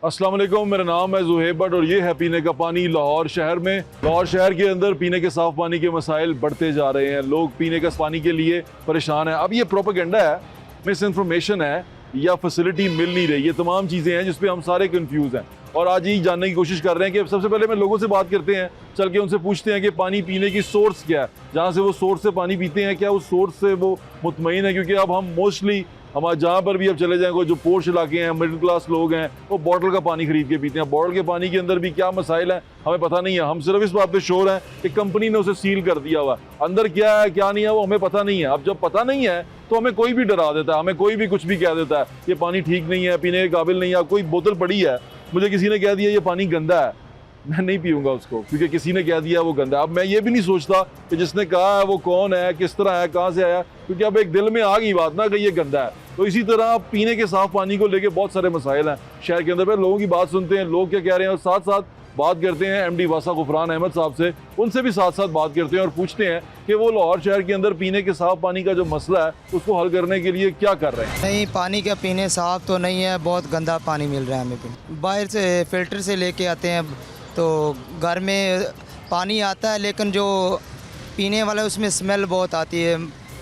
अस्सलाम वालेकुम, मेरा नाम है ज़ुहैब भट्ट और ये है पीने का पानी लाहौर शहर में। लाहौर शहर के अंदर पीने के साफ़ पानी के मसाइल बढ़ते जा रहे हैं। लोग पीने का पानी के लिए परेशान हैं। अब ये प्रोपेगेंडा है, मिस इन्फॉर्मेशन है या फैसिलिटी मिल नहीं रही, ये तमाम चीज़ें हैं जिस पे हम सारे कंफ्यूज हैं। और आज यही जानने की कोशिश कर रहे हैं कि सबसे पहले मैं लोगों से बात करते हैं, चल के उनसे पूछते हैं कि पानी पीने की सोर्स क्या है, जहाँ से वो सोर्स से पानी पीते हैं, क्या उस सोर्स से वो मुतमईन है। क्योंकि अब हम मोस्टली हमारे जहाँ पर भी अब चले जाएंगे, जो पोर्श इलाके हैं, मिडिल क्लास लोग हैं, वो बॉटल का पानी खरीद के पीते हैं। बॉटल के पानी के अंदर भी क्या मसाइल हैं हमें पता नहीं है। हम सिर्फ इस बात पे श्योर हैं कि कंपनी ने उसे सील कर दिया हुआ, अंदर क्या है क्या नहीं है वो हमें पता नहीं है। अब जब पता नहीं है तो हमें कोई भी डरा देता है, हमें कोई भी कुछ भी कह देता है ये पानी ठीक नहीं है, पीने के काबिल नहीं है। कोई बोतल पड़ी है, मुझे किसी ने कह दिया ये पानी गंदा है, मैं नहीं पीऊंगा उसको क्योंकि किसी ने कह दिया वो गंदा। अब मैं ये भी नहीं सोचता कि जिसने कहा है वो कौन है, किस तरह है, कहाँ से आया, क्योंकि अब एक दिल में आ गई बात ना कि ये गंदा है। तो इसी तरह पीने के साफ पानी को लेके बहुत सारे मसाइल हैं शहर के अंदर। लोगों की बात सुनते हैं, लोग क्या कह रहे हैं, और साथ साथ बात करते हैं MD वासा गुफरान अहमद साहब से, उनसे भी साथ साथ बात करते हैं और पूछते हैं कि वो लाहौर शहर के अंदर पीने के साफ पानी का जो मसला है उसको हल करने के लिए क्या कर रहे हैं। नहीं, पानी का पीने साफ तो नहीं है, बहुत गंदा पानी मिल रहा है हमें। बाहर से फ़िल्टर से लेके आते हैं तो घर में पानी आता है, लेकिन जो पीने वाला है उसमें स्मेल बहुत आती है,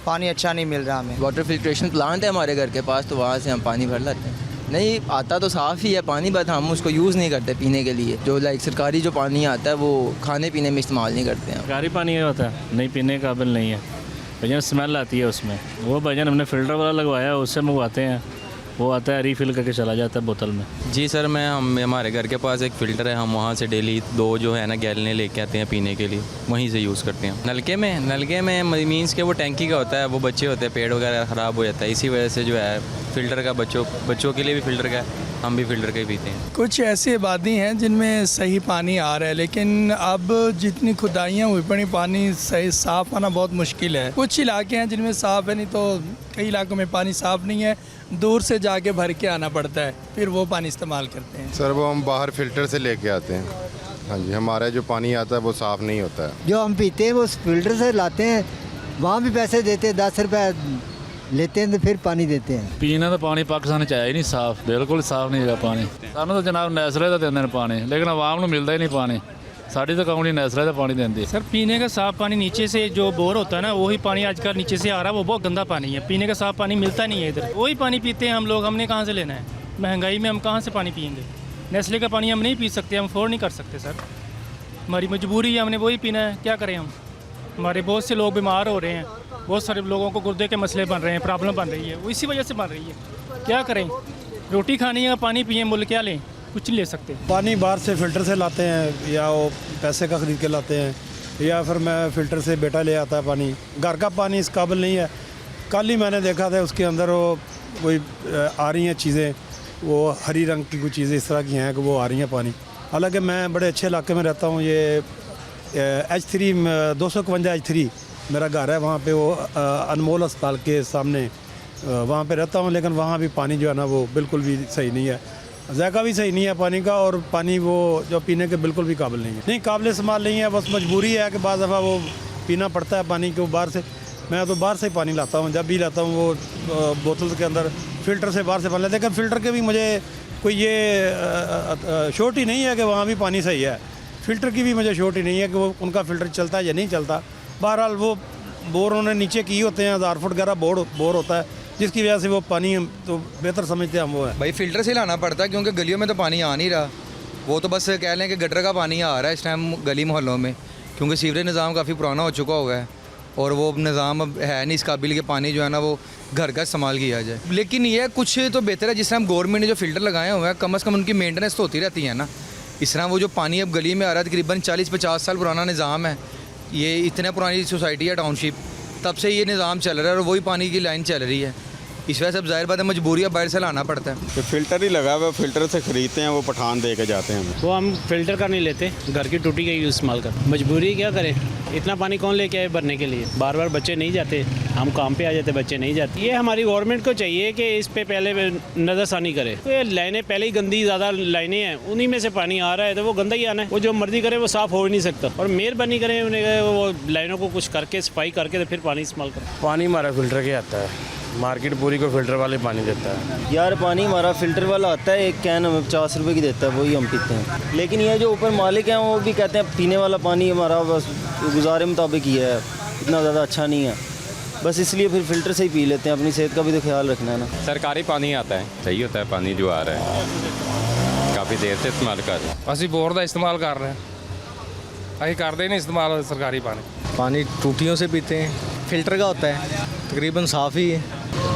पानी अच्छा नहीं मिल रहा हमें। वाटर फिल्ट्रेशन प्लांट है हमारे घर के पास, तो वहाँ से हम पानी भर लाते हैं। नहीं आता तो साफ़ ही है पानी, बट हम उसको यूज़ नहीं करते पीने के लिए। जो सरकारी जो पानी आता है वो खाने पीने में इस्तेमाल नहीं करते हैं। सरकारी पानी होता है नहीं, पीने के काबिल नहीं है भजन, स्मेल आती है उसमें। वो भजन हमने फ़िल्टर वाला लगवाया, उससे मंगवाते हैं, वो आता है रिफ़िल करके चला जाता है बोतल में। जी सर, हमारे घर के पास एक फ़िल्टर है, हम वहाँ से डेली 2 जो है ना गैलने लेके आते हैं पीने के लिए, वहीं से यूज़ करते हैं। नलके में मीन्स के वो टैंकी का होता है, वो बच्चे होते हैं, पेड़ वगैरह ख़राब हो जाता है, इसी वजह से जो है फ़िल्टर का बच्चों के लिए भी फ़िल्टर का है, हम भी फ़िल्टर का ही पीते हैं। कुछ ऐसी आबादी हैं जिनमें सही पानी आ रहा है, लेकिन अब जितनी खुदाइयाँ हुई पड़ी पानी सही साफ़ आना बहुत मुश्किल है। कुछ इलाके हैं जिनमें साफ़ है, नहीं तो कई इलाकों में पानी साफ़ नहीं है, दूर से जाके भर के आना पड़ता है, फिर वो पानी इस्तेमाल करते हैं। सर वो हम बाहर फ़िल्टर से लेके आते हैं। हाँ जी, हमारा जो पानी आता है वो साफ़ नहीं होता है। जो हम पीते हैं वो फ़िल्टर से लाते हैं, वहाँ भी पैसे देते हैं, 10 रुपये लेते हैं तो फिर पानी देते हैं। पीना तो पानी पाकिस्तान चाहिए ही नहीं साफ़, बिल्कुल साफ़ नहीं है पानी। सानू तो जनाब नैसरे का देंगे पानी, लेकिन आवाम को मिलता ही नहीं पानी। साड़ी तो कंपनी नैसरे का पानी देती है। सर पीने का साफ़ पानी नीचे से जो बोर होता है ना, वही पानी आजकल नीचे से आ रहा है, वो बहुत गंदा पानी है। पीने का साफ़ पानी मिलता नहीं है इधर, वही पानी पीते हैं हम लोग। हमने कहाँ से लेना है, महंगाई में हम कहाँ से पानी पियेंगे। नेस्ले का पानी हम नहीं पी सकते, हम अफोर्ड नहीं कर सकते सर, हमारी मजबूरी है, हमने वही पीना है, क्या करें हम। हमारे बहुत से लोग बीमार हो रहे हैं, बहुत सारे लोगों को गुर्दे के मसले बन रहे हैं, प्रॉब्लम बन रही है, वो इसी वजह से बन रही है। क्या करें, रोटी खानी है, पानी पिए, मुल्क क्या लें, कुछ नहीं ले सकते। पानी बाहर से फ़िल्टर से लाते हैं या वो पैसे का ख़रीद के लाते हैं, या फिर मैं फ़िल्टर से बेटा ले आता है पानी। घर का पानी इस काबिल नहीं है। कल ही मैंने देखा था उसके अंदर वो कोई आ रही हैं चीज़ें, वो हरी रंग की कुछ चीज़ें इस तरह की हैं कि वो आ रही हैं पानी। हालांकि मैं बड़े अच्छे इलाके में रहता हूँ, ये H3 251 H3 मेरा घर है, वहाँ पे वो अनमोल अस्पताल के सामने वहाँ पे रहता हूँ। लेकिन वहाँ भी पानी जो है ना वो बिल्कुल भी सही नहीं है, जायका भी सही नहीं है पानी का, और पानी वो जो पीने के बिल्कुल भी काबिल नहीं है। नहीं काबिल इस्तेमाल नहीं है, बस मजबूरी है कि बाज़ दफ़ा वो पीना पड़ता है पानी को बाहर से। मैं तो बाहर से ही पानी लाता हूँ, जब भी लाता हूँ वो बोतल के अंदर फ़िल्टर से बाहर से पानी लाते हैं। लेकिन फ़िल्टर के भी मुझे कोई ये श्योरिटी नहीं है कि वहाँ भी पानी सही है। फ़िल्टर की भी मुझे श्योरिटी नहीं है कि वो उनका फ़िल्टर चलता है या नहीं चलता। बहरहाल वो बोर उन्होंने नीचे किए होते हैं, 1000 फुट वगैरह बोर होता है, जिसकी वजह से वो पानी तो बेहतर समझते हैं हम वो है। भाई फ़िल्टर से लाना पड़ता है, क्योंकि गलियों में तो पानी आ नहीं रहा। वो तो बस कह लें कि गटर का पानी आ रहा है इस टाइम गली मोहल्लों में, क्योंकि सीवरेज निज़ाम काफ़ी पुराना हो चुका हुआ है और वो निज़ाम अब है नहीं इस काबिल के पानी जो है ना वो घर का इस्तेमाल किया जाए। लेकिन ये कुछ तो बेहतर है, जिस तरह गवर्नमेंट ने जो फ़िल्टर लगाए हुए हैं, कम से कम उनकी मेंटेनेंस तो होती रहती है ना। इस तरह वो जो पानी अब गली में आ रहा है, तकरीबन 40-50 साल पुराना निज़ाम है, ये इतने पुरानी सोसाइटी है टाउनशिप, तब से ये निज़ाम चल रहा है और वही पानी की लाइन चल रही है। इस वजह से अब जाहिर बात है मजबूरी है, बाहर से लाना पड़ता है। तो फ़िल्टर ही लगा हुआ, फ़िल्टर से ख़रीदते हैं, वो पठान दे के जाते हैं। वो हम फ़िल्टर का नहीं लेते, घर की टूटी का इस्तेमाल करते। मजबूरी क्या करें, इतना पानी कौन लेके आए भरने के लिए। बार बार बच्चे नहीं जाते, हम काम पे आ जाते, बच्चे नहीं जाते। ये हमारी गवर्नमेंट को चाहिए कि इस पे पहले नज़रसानी करे। तो ये लाइनें पहले ही गंदी ज़्यादा लाइनें हैं, उन्हीं में से पानी आ रहा है, तो वो गंदा ही आना है। वो जो मर्जी करे वो साफ़ हो ही नहीं सकता, और मेहरबानी करें उन्हें वो लाइनों को कुछ करके सफाई करके तो फिर पानी इस्तेमाल करें। पानी हमारा फ़िल्टर के आता है, मार्केट पूरी को फ़िल्टर वाले पानी देता है। यार पानी हमारा फ़िल्टर वाला आता है, एक कैन हमें 50 रुपए की देता है, वही हम पीते हैं। लेकिन ये जो ऊपर मालिक हैं वो भी कहते हैं पीने वाला पानी हमारा बस गुजारे मुताबिक ही है, इतना ज़्यादा अच्छा नहीं है, बस इसलिए फिर फ़िल्टर से ही पी लेते हैं। अपनी सेहत का भी तो ख्याल रखना है ना। सरकारी पानी आता है, सही होता है पानी जो आ रहा है, काफ़ी देर से इस्तेमाल कर रहे हैं। ਅਸੀਂ बोर का इस्तेमाल कर रहे हैं, ਅਸੀਂ करते ही नहीं इस्तेमाल सरकारी पानी टूटियों से पीते हैं, फ़िल्टर का होता है, तकरीबन साफ़ ही है,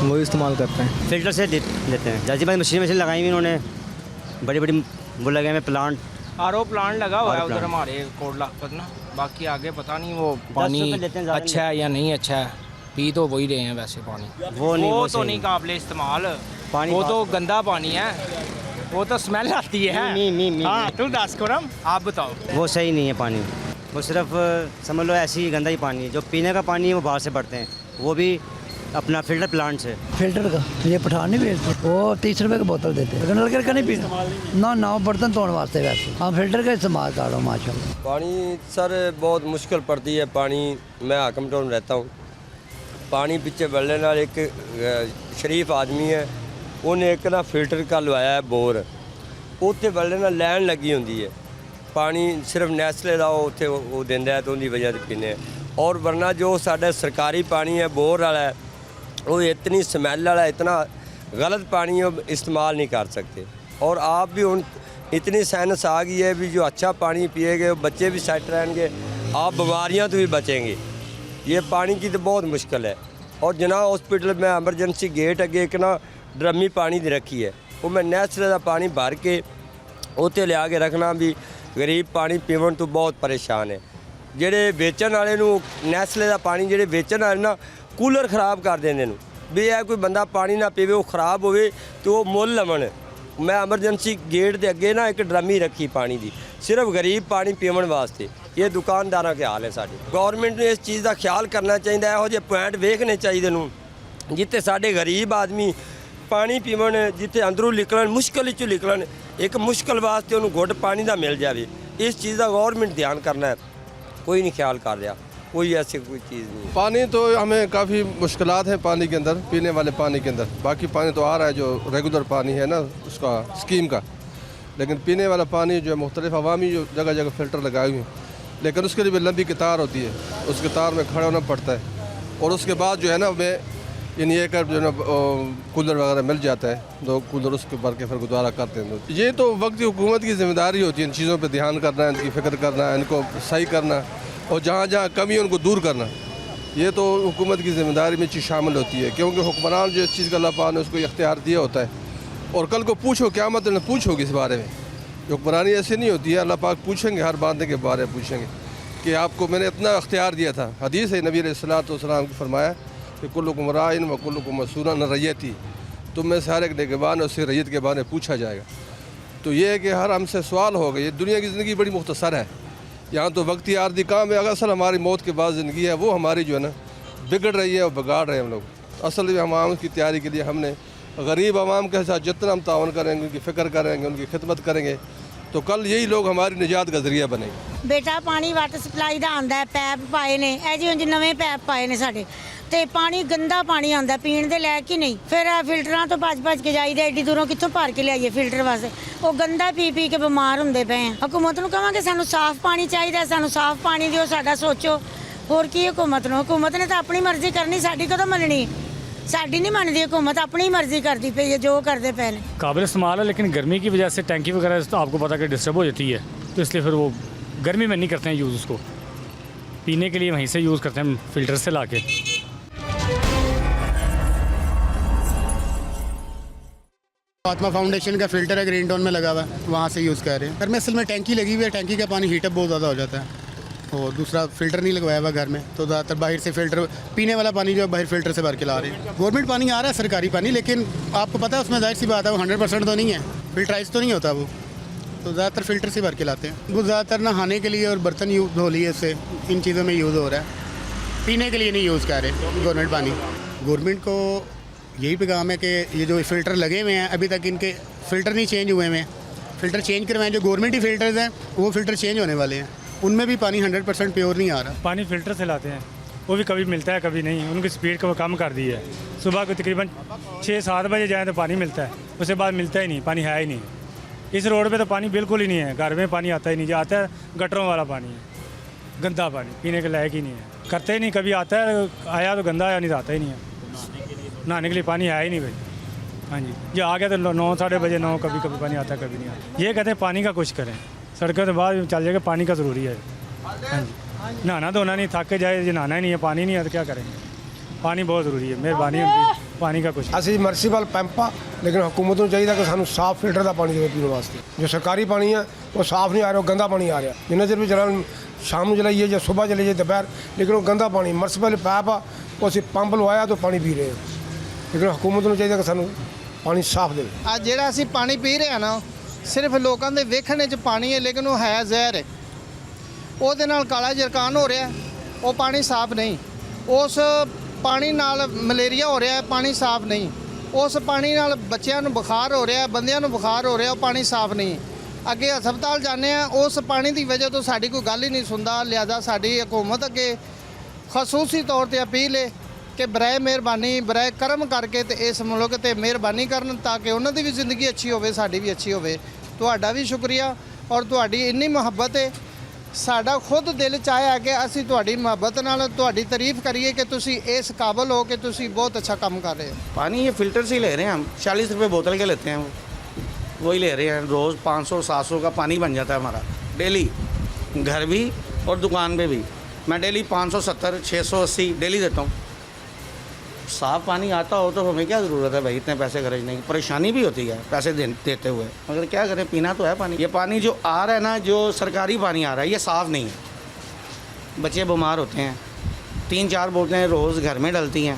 वही इस्तेमाल करते हैं। फ़िल्टर से लेते हैं। जैसे भाई मशीन लगाई हुई उन्होंने, बड़ी बड़ी वो लगे हुए प्लांट, आरओ प्लांट लगा हुआ है उधर हमारे कोटला पर ना, बाकी आगे पता नहीं वो पानी अच्छा है या नहीं अच्छा है, पी तो वही रहे हैं वैसे पानी, वो तो नहीं काबिल इस्तेमाल पानी, वो तो गंदा पानी है, वो तो स्मेल आती है। हाँ तू दस करम आप बताओ। वो सही नहीं है पानी, वो सिर्फ समझ लो ऐसी ही गंदा ही पानी है। जो पीने का पानी है वो बाहर से भरते हैं, वो भी अपना फ़िल्टर प्लांट से। फिल्टर का ये पठान नहीं बेचते, वो 30 रुपए की बोतल देते हैं, नलके का नहीं पीना ना बर्तन धोने वास्ते, वैसे हम फिल्टर का इस्तेमाल कर रहा हूँ माशाल्लाह। पानी सर बहुत मुश्किल पड़ती है पानी। मैं हाकम टाउन रहता हूँ, पानी पीछे बल्ले नाल एक शरीफ आदमी है, उन्हें एक ना फिल्टर का लवाया है बोर, उत्थे बल्ले नाल लैन लगी होंदी है, पानी सिर्फ नैसले का उत्थे वो देंदा है, तो उनकी वजह से पीने। और वरना जो साडा सरकारी पानी है बोर वाला है, वो इतनी स्मैल वाला, इतना गलत पानी है, इस्तेमाल नहीं कर सकते। और आप भी उन इतनी साइंस आ गई है भी जो अच्छा पानी पिएंगे बच्चे भी सेट रहेंगे, आप बीमारियां तो भी बचेंगे। ये पानी की तो बहुत मुश्किल है। और जना हॉस्पिटल में एमरजेंसी गेट अगे एक ना ड्रमी पानी दी रखी है, वो मैं नैसले का पानी भर के उत्ते लिया के रखना, भी गरीब पानी पीवन तो बहुत परेशान है। ਜਿਹੜੇ ਵੇਚਣ ਵਾਲੇ ਨੂੰ ਨੈਸਲੇ ਦਾ ਪਾਣੀ ਜਿਹੜੇ ਵੇਚਣ ਵਾਲੇ ਨਾ ਕੂਲਰ ਖਰਾਬ ਕਰ ਦਿੰਦੇ ਨੂੰ, ਵੀ ਇਹ ਕੋਈ ਬੰਦਾ ਪਾਣੀ ਨਾ ਪੀਵੇ, ਉਹ ਖਰਾਬ ਹੋਵੇ ਤੇ ਉਹ ਮੁੱਲ ਲਵਣ। ਮੈਂ ਐਮਰਜੈਂਸੀ ਗੇਟ ਦੇ ਅੱਗੇ ਨਾ ਇੱਕ ਡਰਮੀ ਰੱਖੀ ਪਾਣੀ ਦੀ, ਸਿਰਫ ਗਰੀਬ ਪਾਣੀ ਪੀਵਣ ਵਾਸਤੇ। ਇਹ ਦੁਕਾਨਦਾਰਾਂ ਕੇ ਹਾਲ ਹੈ ਸਾਡੇ। ਗਵਰਨਮੈਂਟ ਨੂੰ ਇਸ ਚੀਜ਼ ਦਾ ਖਿਆਲ ਕਰਨਾ ਚਾਹੀਦਾ, ਇਹੋ ਜਿਹੇ ਪੁਆਇੰਟ ਵੇਖਣੇ ਚਾਹੀਦੇ ਨੂੰ ਜਿੱਥੇ ਸਾਡੇ ਗਰੀਬ ਆਦਮੀ ਪਾਣੀ ਪੀਵਣ, ਜਿੱਥੇ ਅੰਦਰੋਂ ਨਿਕਲਣ ਮੁਸ਼ਕਲ ਵਿੱਚੋਂ ਨਿਕਲਣ, ਇੱਕ ਮੁਸ਼ਕਲ ਵਾਸਤੇ ਉਹਨੂੰ ਘੁੱਟ ਪਾਣੀ ਦਾ ਮਿਲ ਜਾਵੇ। ਇਸ ਚੀਜ਼ ਦਾ ਗਵਰਨਮੈਂਟ ध्यान करना है, कोई नहीं ख्याल कर रहा, कोई ऐसी कोई चीज़ नहीं। पानी तो हमें काफ़ी मुश्किलात हैं पानी के अंदर, पीने वाले पानी के अंदर। बाकी पानी तो आ रहा है जो रेगुलर पानी है ना उसका स्कीम का, लेकिन पीने वाला पानी जो है मुख्तलिफ अवामी जो जगह जगह फ़िल्टर लगाए हुए हैं, लेकिन उसके लिए भी लंबी कतार होती है, उस कतार में खड़ा होना पड़ता है। और उसके बाद जो है ना हमें इन ये कर जो है ना कूलर वगैरह मिल जाता है, दो कूलर उसके भर के फिर गुजारा करते हैं। ये तो वक्त की हुकूमत की जिम्मेदारी होती है इन चीज़ों पे ध्यान करना, इनकी फ़िक्र करना, इनको सही करना और जहाँ जहाँ कमी है उनको दूर करना। ये तो हुकूमत की ज़िम्मेदारी में चीज़ शामिल होती है, क्योंकि हुक्मरान जो इस चीज़ का अल्लाह पाक ने उसको इख्तियार दिया होता है। और कल को पूछो क़यामत में पूछोगे इस बारे में। हुक्मरानी ऐसी नहीं होती है, अल्लाह पाक पूछेंगे, हर बांधे के बारे में पूछेंगे कि आपको मैंने इतना इख्तियार दिया था। हदीस है नबी अलैहिस्सलातु वस्सलाम को फरमाया कि कुल्लुकुम राइन व कुल्लुकुम मसूलन रैयती, तुम में से हर एक निगहबान और उससे रैयत के बारे में पूछा जाएगा। तो ये है कि हर हमसे सवाल होगा। ये दुनिया की ज़िंदगी बड़ी मुख्तसर है, यहाँ तो वक्ती आर्दी काम है। असल हमारी मौत के बाद ज़िंदगी है वो हमारी जो है ना बिगड़ रही है और बिगाड़ रहे हैं हम लोग। असल में हम की तैयारी के लिए हमने गरीब आवाम के साथ जितना हम तावन करेंगे, उनकी फ़िक्र करेंगे, उनकी खिदमत करेंगे, तो कल यही लोग हमारी निजात का ज़रिया बनेंगे। बेटा पानी वाटर सप्लाई का आंदा है, पैप पाए ने, ਇਹ ਜੀ ਉਂਝ ਨਵੇਂ ਪੈਪ ਪਾਏ ਨੇ ਸਾਡੇ, ਤੇ ਪਾਣੀ ਗੰਦਾ ਪਾਣੀ ਆਂਦਾ ਪੀਣ ਦੇ ਲਾਇਕ ਹੀ ਨਹੀਂ। ਫਿਰ ਫਿਲਟਰਾਂ ਤੋਂ ਭੱਜ ਕੇ ਜਾਈਦਾ, ਐਡੀ ਦੂਰੋਂ ਕਿੱਥੋਂ ਭਰ ਕੇ ਲਿਆਈਏ ਫਿਲਟਰ ਵਾਸਤੇ, ਉਹ ਗੰਦਾ ਪੀ ਕੇ ਬਿਮਾਰ ਹੁੰਦੇ ਪਏ ਆ। ਹਕੂਮਤ ਨੂੰ ਕਹਾਂਗੇ ਸਾਨੂੰ ਸਾਫ਼ ਪਾਣੀ ਚਾਹੀਦਾ, ਸਾਨੂੰ ਸਾਫ਼ ਪਾਣੀ ਦਿਓ, ਸਾਡਾ ਸੋਚੋ। ਹੋਰ ਕੀ ਹਕੂਮਤ ਨੂੰ, ਹਕੂਮਤ ਨੇ ਤਾਂ ਆਪਣੀ ਮਰਜ਼ੀ ਕਰਨੀ, ਸਾਡੀ ਕਦੋਂ ਮੰਨਣੀ? साड़ी नहीं मानती हुकूमत, अपनी मर्जी करती पे ये जो करते पे ने। काबिल इस्तेमाल है, लेकिन गर्मी की वजह से टैंकी वगैरह तो आपको पता कि डिस्टर्ब हो जाती है, तो इसलिए फिर वो गर्मी में नहीं करते हैं यूज़ उसको, पीने के लिए वहीं से यूज़ करते हैं फ़िल्टर से लाके। आत्मा फाउंडेशन का फ़िल्टर है ग्रीन टाउन में लगा हुआ है, वहाँ से यूज़ कर रहे हैं। घर में असल में टैंकी लगी हुई है, टैंकी का पानी हीटअप बहुत ज़्यादा हो जाता है, और दूसरा फ़िल्टर नहीं लगवाया हुआ घर में, तो ज़्यादातर बाहर से फ़िल्टर, पीने वाला पानी जो है बाहर फ़िल्टर से भर के ला रहे हैं। गवर्नमेंट पानी आ रहा है सरकारी पानी, लेकिन आपको पता है उसमें जाहिर सी बात है वो 100% तो नहीं है, फ़िल्टराइज तो नहीं होता वो, तो ज़्यादातर फ़िल्टर से भर के लाते हैं। वो ज़्यादातर नहाने के लिए और बर्तन यूज़ धो लिए, उससे इन चीज़ों में यूज़ हो रहा है, पीने के लिए नहीं यूज़ कर रहे गवर्नमेंट पानी। गवर्नमेंट को यही पैगाम है कि ये जो फ़िल्टर लगे हुए हैं अभी तक इनके फ़िल्टर नहीं चेंज हुए हैं, फ़िल्टर चेंज करवाएं। जो गवर्नमेंट ही फ़िल्टर्स हैं वो फ़िल्टर चेंज होने वाले हैं, उनमें भी पानी 100% प्योर नहीं आ रहा। पानी फ़िल्टर से लाते हैं, वो भी कभी मिलता है कभी नहीं, उनकी स्पीड को कम कर दी है। सुबह को तकरीबन 6-7 बजे जाएँ तो पानी मिलता है, उसके बाद मिलता ही नहीं, पानी है ही नहीं। इस रोड पे तो पानी बिल्कुल ही नहीं है, घर में पानी आता ही नहीं, जो आता है गटरों वाला पानी है, गंदा पानी, पीने के लायक ही नहीं है। करते ही नहीं, कभी आता है, आया तो गंदा आया, नहीं तो आता ही नहीं है। नहाने के लिए पानी है ही नहीं भाई। हाँ जी, ये आ गया तो 9-9:30 बजे 9 कभी कभी पानी आता है, कभी नहीं आता। ये कहते हैं पानी का कुछ करें, सड़कों से बाहर चल जाएगा, पानी का ज़रूरी है। हाँ जी, नहाना धोना नहीं, थक के जाए, नहाना ही नहीं है, पानी नहीं है तो क्या करेंगे। पानी बहुत ज़रूरी है, मेहरबानी पानी का कुछ। ਅਸੀਂ ਮਰਸੀਬਲ ਪੰਪ ਆ ਲੇਕਿਨ ਹਕੂਮਤ ਨੂੰ ਚਾਹੀਦਾ ਕਿ ਸਾਨੂੰ ਸਾਫ਼ ਫਿਲਟਰ ਦਾ ਪਾਣੀ ਦੇਵੇ ਪੀਣ ਵਾਸਤੇ। ਜੋ ਸਰਕਾਰੀ ਪਾਣੀ ਹੈ ਉਹ ਸਾਫ਼ ਨਹੀਂ ਆ ਰਿਹਾ, ਉਹ ਗੰਦਾ ਪਾਣੀ ਆ ਰਿਹਾ। ਜਿੰਨਾ ਚਿਰ ਵੀ ਚਲਾਉਣ, ਸ਼ਾਮ ਨੂੰ ਚਲਾਈਏ ਜਾਂ ਸਵੇਰ ਚਲੇ ਜਾਈਏ ਦੁਪਹਿਰ, ਲੇਕਿਨ ਉਹ ਗੰਦਾ ਪਾਣੀ ਮਰਸੀਬਲ ਪੈਪ ਆ, ਉਹ ਅਸੀਂ ਪੰਪ ਲਵਾਇਆ ਤਾਂ ਪਾਣੀ ਪੀ ਰਹੇ ਹਾਂ। ਲੇਕਿਨ ਹਕੂਮਤ ਨੂੰ ਚਾਹੀਦਾ ਕਿ ਸਾਨੂੰ ਪਾਣੀ ਸਾਫ਼ ਦੇਵੇ। ਅੱਜ ਜਿਹੜਾ ਅਸੀਂ ਪਾਣੀ ਪੀ ਰਹੇ ਹਾਂ ਨਾ, ਸਿਰਫ ਲੋਕਾਂ ਦੇ ਵੇਖਣ 'ਚ ਪਾਣੀ ਹੈ, ਲੇਕਿਨ ਉਹ ਹੈ ਜ਼ਹਿਰ ਹੈ। ਉਹਦੇ ਨਾਲ ਕਾਲਾ ਜਰਕਾਨ ਹੋ ਰਿਹਾ, ਉਹ ਪਾਣੀ ਸਾਫ਼ ਨਹੀਂ। ਉਸ ਪਾਣੀ ਨਾਲ ਮਲੇਰੀਆ ਹੋ ਰਿਹਾ, ਪਾਣੀ ਸਾਫ਼ ਨਹੀਂ। ਉਸ ਪਾਣੀ ਨਾਲ ਬੱਚਿਆਂ ਨੂੰ ਬੁਖਾਰ ਹੋ ਰਿਹਾ, ਬੰਦਿਆਂ ਨੂੰ ਬੁਖਾਰ ਹੋ ਰਿਹਾ, ਉਹ ਪਾਣੀ ਸਾਫ਼ ਨਹੀਂ। ਅੱਗੇ ਹਸਪਤਾਲ ਜਾਂਦੇ ਆ, ਉਸ ਪਾਣੀ ਦੀ ਵਜ੍ਹਾ ਤੋਂ ਸਾਡੀ ਕੋਈ ਗੱਲ ਹੀ ਨਹੀਂ ਸੁਣਦਾ। ਲਿਹਾਜ਼ਾ ਸਾਡੀ ਹਕੂਮਤ ਅੱਗੇ ਖਸੂਸੀ ਤੌਰ ਤੇ ਅਪੀਲ ਹੈ ਕਿ ਬਰਾਏ ਮਿਹਰਬਾਨੀ, ਬਰਾਏ ਕਰਮ ਕਰਕੇ ਤੇ ਇਸ ਮੁਲਕ ਤੇ ਮਿਹਰਬਾਨੀ ਕਰਨ, ਤਾਂ ਕਿ ਉਹਨਾਂ ਦੀ ਵੀ ਜ਼ਿੰਦਗੀ ਅੱਛੀ ਹੋਵੇ, ਸਾਡੀ ਵੀ ਅੱਛੀ ਹੋਵੇ। ਤੁਹਾਡਾ ਵੀ ਸ਼ੁਕਰੀਆ, ਔਰ ਤੁਹਾਡੀ ਇੰਨੀ ਮੁਹੱਬਤ ਹੈ, ਸਾਡਾ ਖੁਦ ਦਿਲ ਚਾਹਿਆ ਕਿ ਅਸੀਂ ਤੁਹਾਡੀ ਮੁਹੱਬਤ ਨਾਲ ਤੁਹਾਡੀ ਤਾਰੀਫ ਕਰੀਏ ਕਿ ਤੁਸੀਂ ਇਸ ਕਾਬਲ ਹੋ ਕਿ ਤੁਸੀਂ बहुत अच्छा काम कर रहे हो। पानी ये फ़िल्टर से ही ले रहे हैं हम, 40 रुपये बोतल के लेते हैं, वही ले रहे हैं। रोज़ 500-700 का पानी बन जाता है हमारा डेली, घर भी और दुकान पे भी। मैं डेली 570-680 डेली देता हूँ। साफ़ पानी आता हो तो हमें क्या ज़रूरत है भाई इतने पैसे खर्चने की। परेशानी भी होती है पैसे देते हुए, मगर क्या करें, पीना तो है पानी। ये पानी जो आ रहा है ना, जो सरकारी पानी आ रहा है, ये साफ़ नहीं है। बच्चे बीमार होते हैं, 3-4 बोतलें रोज़ घर में डलती हैं।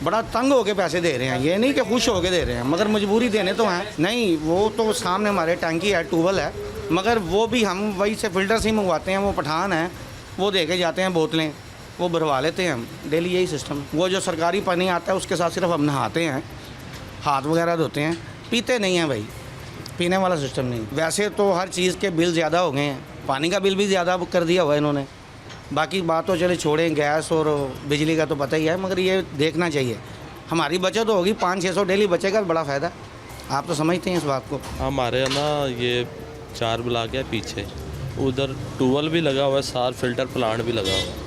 बड़ा तंग होके पैसे दे रहे हैं, ये नहीं कि खुश होके दे रहे हैं, मगर मजबूरी देने तो हैं। नहीं, वो तो सामने हमारे टंकी है, ट्यूबवेल है, मगर वो भी हम वही से फ़िल्टर से ही मंगवाते हैं। वो पठान है, वो दे के जाते हैं बोतलें, वो भरवा लेते हैं हम डेली, यही सिस्टम। वो जो सरकारी पानी आता है उसके साथ सिर्फ हम नहाते हैं, हाथ वगैरह धोते हैं, पीते नहीं हैं भाई, पीने वाला सिस्टम नहीं। वैसे तो हर चीज़ के बिल ज़्यादा हो गए हैं, पानी का बिल भी ज़्यादा कर दिया हुआ है इन्होंने। बाकी बात तो चले छोड़ें, गैस और बिजली का तो पता ही है, मगर ये देखना चाहिए। हमारी बचत होगी, 500-600 डेली बचेगा, बड़ा फ़ायदा। आप तो समझते हैं इस बात को। हमारे ना ये 4 ब्लॉक है पीछे, उधर ट्यूबवेल भी लगा हुआ है, सार फिल्टर प्लांट भी लगा हुआ है।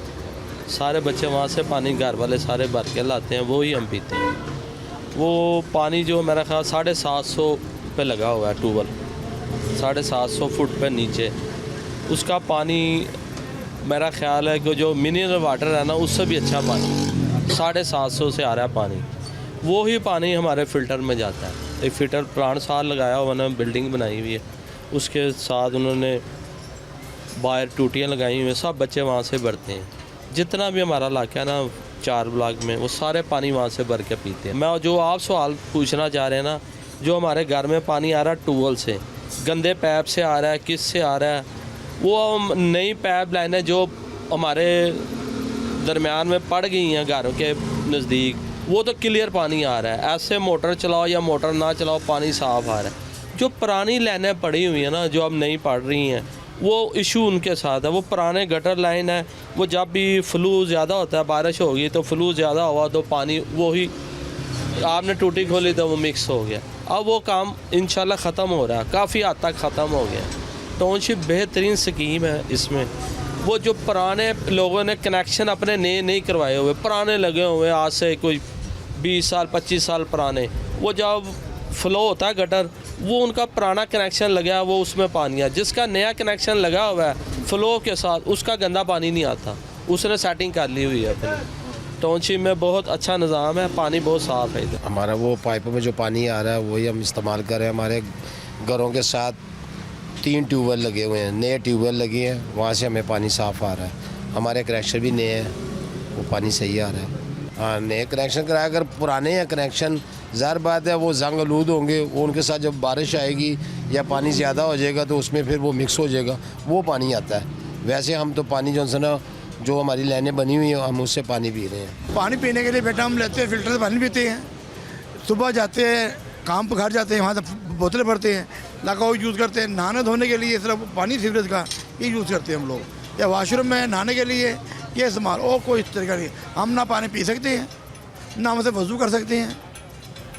सारे बच्चे वहाँ से पानी घर वाले सारे भर के लाते हैं, वो ही हम पीते हैं। वो पानी जो मेरा ख्याल 750 पे लगा हुआ है ट्यूबवेल, 750 फुट पे नीचे, उसका पानी मेरा ख्याल है कि जो मिनरल वाटर है ना, उससे भी अच्छा पानी 750 से आ रहा है पानी। वो ही पानी हमारे फ़िल्टर में जाता है। एक फ़िल्टर प्लांट साथ लगाया हुआ, उन्होंने बिल्डिंग बनाई हुई है, उसके साथ उन्होंने बाहर टूटियाँ लगाई हुई हैं, सब बच्चे वहाँ से भरते हैं। जितना भी हमारा इलाका है ना 4 ब्लॉक में, वो सारे पानी वहाँ से भर के पीते हैं। मैं जो आप सवाल पूछना चाह रहे हैं ना, जो हमारे घर में पानी आ रहा है ट्यूबवेल से, गंदे पैप से आ रहा है, किस से आ रहा है, वो नई पाइप लाइनें जो हमारे दरमियान में पड़ गई हैं घरों के नज़दीक, वो तो क्लियर पानी आ रहा है। ऐसे मोटर चलाओ या मोटर ना चलाओ, पानी साफ़ आ रहा है। जो पुरानी लाइनें पड़ी हुई हैं ना, जो अब नहीं पड़ रही हैं, वो इशू उनके साथ है। वो पुराने गटर लाइन है, वो जब भी फ्लू ज़्यादा होता है, बारिश होगी तो फ्लू ज़्यादा हुआ तो पानी वो ही आपने टूटी खोली तो वो मिक्स हो गया। अब वो काम इंशाल्लाह ख़त्म हो रहा है, काफ़ी हद तक ख़त्म हो गया। टाउनशिप बेहतरीन स्कीम है इसमें। वो जो पुराने लोगों ने कनेक्शन अपने नए नहीं करवाए हुए, पुराने लगे हुए आज से कोई 20 साल 25 साल पुराने, वो जब फ्लो होता है गटर, वो उनका पुराना कनेक्शन लगा है, वो उसमें पानी है। जिसका नया कनेक्शन लगा हुआ है फ्लो के साथ, उसका गंदा पानी नहीं आता, उसने सेटिंग कर ली हुई है अपनी। टाउनशिप में बहुत अच्छा निज़ाम है, पानी बहुत साफ़ है इधर। हमारा वो पाइप में जो पानी आ रहा है वही हम इस्तेमाल कर रहे हैं। हमारे घरों के साथ 3 ट्यूबवेल लगे हुए हैं, नए ट्यूबवेल लगे हैं, वहाँ से हमें पानी साफ़ आ रहा है। हमारे कनेक्शन भी नए हैं, वो पानी सही आ रहा है। हाँ, नए कनेक्शन कराया, अगर पुराने हैं कनेक्शन, ज़ाहिर बात है वो जंग आलूद होंगे, वो उनके साथ जब बारिश आएगी या पानी ज़्यादा हो जाएगा तो उसमें फिर वो मिक्स हो जाएगा, वो पानी आता है। वैसे हम तो पानी जो है ना, जो हमारी लाइनें बनी हुई हैं, हम उससे पानी पी रहे हैं। पानी पीने के लिए बेटा हम लेते हैं, फ़िल्टर से पानी पीते हैं। सुबह जाते हैं, काम पर घर जाते हैं, वहाँ से बोतलें भरते हैं, लगा हुआ यूज़ करते हैं। नहाने धोने के लिए सिर्फ पानी सीवरेज का ये यूज़ करते हैं हम लोग, या वाशरूम में नहाने के लिए ये इस्तेमाल, और कोई तरीका नहीं। हम ना पानी पी सकते हैं, ना हम उसे वज़ू कर सकते हैं,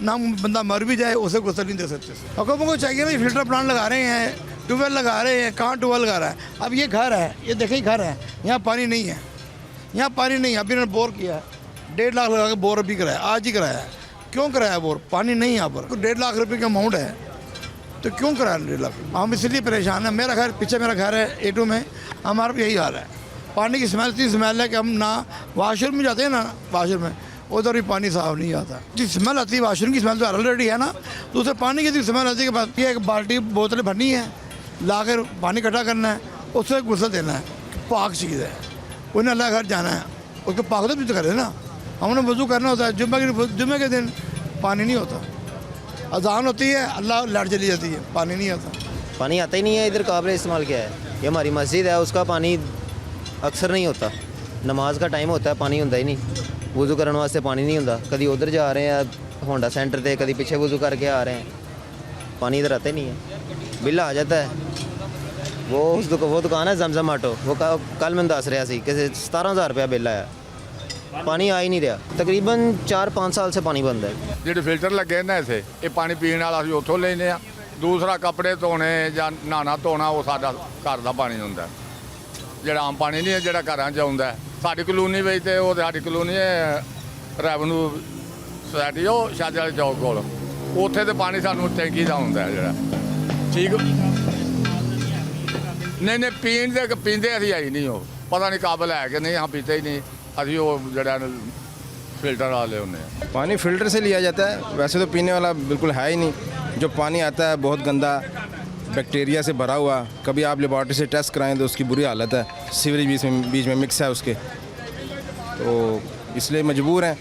ना बंदा मर भी जाए उसे गुस्ल नहीं दे सकते। हुकूमत को चाहिए ना, फिल्टर प्लांट लगा रहे हैं, ट्यूबवेल लगा रहे हैं, कहाँ ट्यूबवेल लगा रहा है। अब ये घर है, ये देखें घर है, यहाँ पानी नहीं है, यहाँ पानी नहीं है। अभी इन्होंने बोर किया है, 1.5 लाख लगा के बोर अभी कराया, आज ही कराया है। क्यों कराया बोर? पानी नहीं यहाँ पर। 1.5 लाख रुपये का अमाउंट है, तो क्यों कराया 1.5 लाख? हम इसलिए परेशान हैं। मेरा घर पीछे, मेरा घर है A2 में, हमारा भी यही हाल है। पानी की स्मेल इतनी स्मेल है कि हम ना वाशरूम में जाते हैं ना, वाशरूम में उधर भी पानी साफ नहीं आता। जी स्मेल आती है, वाशरूम की स्मेल तो ऑलरेडी है ना, तो उसे पानी की स्मेल आती है कि एक बाल्टी बोतलें भरनी है, ला कर पानी इकट्ठा करना है, उससे गुस्सा देना है। पाक चीज़ है, उन्हें अल्लाह घर जाना है, उसको पाक तो करे ना। हमने वज़ू करना होता है, जुम्मे के दिन पानी नहीं होता, अजान होती है, अल्लाह लाइट चली जाती है, पानी नहीं आता। पानी आता ही नहीं है इधर। काबिल इस्तेमाल क्या है? ये हमारी मस्जिद है, उसका पानी अक्सर नहीं होता। नमाज का टाइम होता है, पानी होता ही नहीं। वज़ू करने वास्ते पानी नहीं होता। कभी उधर जा रहे हैं होंडा सेंटर पे, कभी पीछे वज़ू करके आ रहे हैं, पानी इधर आता ही नहीं है। बिल आ जाता है। वो दुकान है जमजम आटो, वो कल मैं दस रहा सी कि 17,000 रुपया बिल आया, पानी आ ही नहीं रहा। तकरीबन 4-5 साल से पानी बंद है। ਜਿਹੜੇ ਫਿਲਟਰ ਲੱਗੇ ਨੇ ਇੱਥੇ, ਇਹ ਪਾਣੀ ਪੀਣ ਵਾਲਾ ਅਸੀਂ ਉੱਥੋਂ ਲੈਂਦੇ ਆ। ਦੂਸਰਾ ਕੱਪੜੇ ਧੋਣੇ ਜਾਂ ਨਹਾਉਣਾ ਧੋਣਾ ਉਹ ਸਾਡਾ ਘਰ ਦਾ ਪਾਣੀ ਹੁੰਦਾ, ਜਿਹੜਾ ਆਮ ਪਾਣੀ ਨਹੀਂ ਹੈ ਜਿਹੜਾ ਘਰਾਂ 'ਚ ਆਉਂਦਾ। ਸਾਡੀ ਕਲੋਨੀ ਵਿੱਚ ਤੇ ਉਹ ਸਾਡੀ ਕਲੋਨੀ ਹੈ ਰੈਵਨਿਊ ਸੁਸਾਇਟੀ, ਉਹ ਸ਼ਾਹਜਹਾਨ ਵਾਲੇ ਚੌਕ ਕੋਲ, ਉੱਥੇ ਤੇ ਪਾਣੀ ਸਾਨੂੰ ਟੈਂਕੀ ਦਾ ਹੁੰਦਾ ਜਿਹੜਾ। ਠੀਕ ਨਹੀਂ ਪੀਣ ਦੇ ਪੀਂਦੇ ਅਸੀਂ ਆਈ ਨਹੀਂ, ਉਹ ਪਤਾ ਨਹੀਂ ਕਾਬਲ ਹੈ ਕਿ नहीं, हम पीते ही नहीं। अभी वो जड़ा फिल्टर वाले होने पानी फ़िल्टर से लिया जाता है, वैसे तो पीने वाला बिल्कुल है ही नहीं। जो पानी आता है बहुत गंदा, बैक्टीरिया से भरा हुआ। कभी आप लेबॉर्ट्री से टेस्ट कराएं तो उसकी बुरी हालत है, सीवरेज बीच में मिक्स है उसके, तो इसलिए मजबूर हैं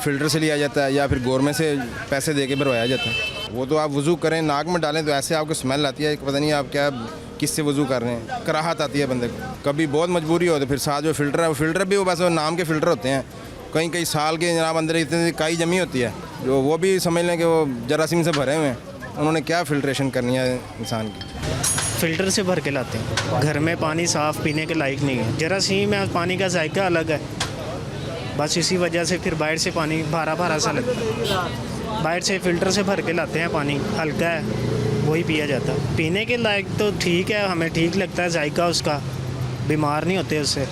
फ़िल्टर से लिया जाता है या फिर गवर्नमेंट से पैसे दे के भरवाया जाता है। वो तो आप वज़ू करें, नाक में डालें तो ऐसे आपको स्मेल आती है, पता नहीं आप क्या किससे वज़ू कर रहे हैं, कराहत आती है बंदे को। कभी बहुत मजबूरी हो तो फिर साथ जो फ़िल्टर है, वो फ़िल्टर भी वो बस वो नाम के फ़िल्टर होते हैं, कई साल के जनाब अंदर इतनी काई जमी होती है, जो वो भी समझ लें कि वो जरासीम से भरे हुए हैं। उन्होंने क्या फ़िल्ट्रेशन करनी है इंसान की। फ़िल्टर से भर के लाते हैं, घर में पानी साफ़ पीने के लायक नहीं है। जरासीम है, पानी का जायका अलग है, बस इसी वजह से फिर बाहर से पानी भारा सा लगता है। बाहर से फ़िल्टर से भर के लाते हैं, पानी हल्का है, वही पिया जाता है। पीने के लायक तो ठीक है, हमें ठीक लगता है जायका उसका, बीमार नहीं होते उससे।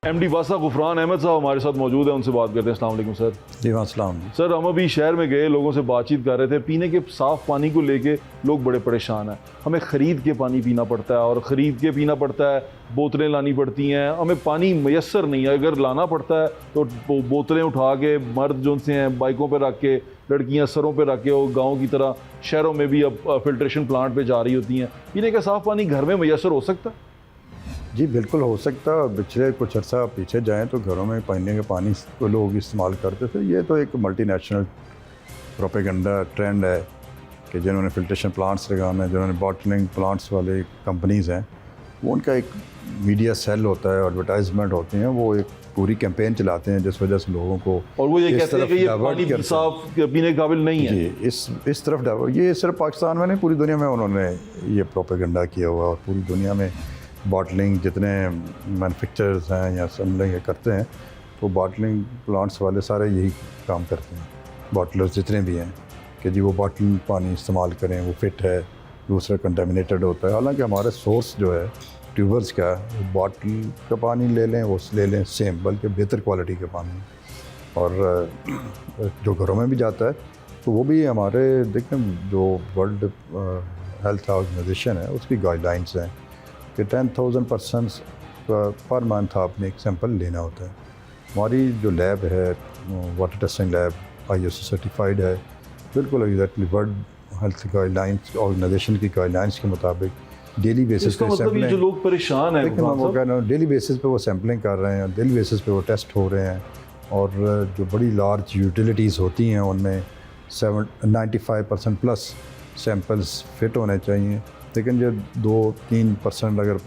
MD वासा गुफरान अहमद साहब हमारे साथ मौजूद है, उनसे बात करते हैं। अस्सलाम वालेकुम सर। जी वालेकुम सर, हम अभी शहर में गए, लोगों से बातचीत कर रहे थे, पीने के साफ़ पानी को लेके लोग बड़े परेशान हैं। हमें ख़रीद के पानी पीना पड़ता है, और ख़रीद के पीना पड़ता है, बोतलें लानी पड़ती हैं, हमें पानी मैसर नहीं है। अगर लाना पड़ता है तो बोतलें उठा के मर्द जो से हैं बाइकों पर रख के, लड़कियाँ सरों पर रख के, और गाँव की तरह शहरों में भी अब फ़िल्ट्रेशन प्लांट पर जा रही होती हैं। पीने का साफ़ पानी घर में मैसर हो सकता है? जी बिल्कुल हो सकता है। पिछले कुछ अर्सा पीछे जाएं तो घरों में पीने के पानी को लोग इस्तेमाल करते थे। ये तो एक मल्टीनेशनल प्रोपेगेंडा ट्रेंड है कि जिन्होंने फ़िल्ट्रेशन प्लांट्स लगाना है, जिन्होंने बॉटलिंग प्लांट्स वाले कंपनीज़ हैं, वो उनका एक मीडिया सेल होता है, एडवर्टाइजमेंट होते हैं, वो एक पूरी कैंपेन चलाते हैं जिस वजह से लोगों को, और वो ये कहते हैं कि ये पानी साफ पीने के काबिल नहीं है। जी इस तरफ डाइवर्ट, ये सिर्फ पाकिस्तान में नहीं, पूरी दुनिया में उन्होंने ये प्रोपेगेंडा किया हुआ, और पूरी दुनिया में बॉटलिंग जितने मैन्युफैक्चरर्स हैं या असेंबलिंग करते हैं, तो बॉटलिंग प्लांट्स वाले सारे यही काम करते हैं। बॉटलर्स जितने भी हैं कि जी वो बॉटलिंग पानी इस्तेमाल करें, वो फिट है, दूसरा कंटामिनेटेड होता है। हालांकि हमारा सोर्स जो है ट्यूबर्स का, बॉटल का पानी ले लें, वो ले लें सेम, बल्कि बेहतर क्वालिटी का पानी, और जो घरों में भी जाता है तो वो भी हमारे देखें, जो वर्ल्ड हेल्थ ऑर्गेनाइजेशन है उसकी गाइडलाइंस हैं कि 10,000 पर्सन्स पर मंथ आपने एक सैंपल लेना होता है। हमारी जो लैब है, water testing lab ISO certified है, बिल्कुल exactly world health guidelines organization की गाइडलाइंस के मुताबिक डेली बेसिस पे सैंपलिंग। जो लोग परेशान हैं, वो कह रहा हूँ डेली बेसिस पे वो सैंपलिंग कर रहे हैं, डेली बेसिस पे वो टेस्ट हो रहे हैं, और जो बड़ी लार्ज यूटिलिटीज़ होती हैं उनमें 95% प्लस सैंपल्स फिट होने चाहिए। लेकिन जो 2-3% अगर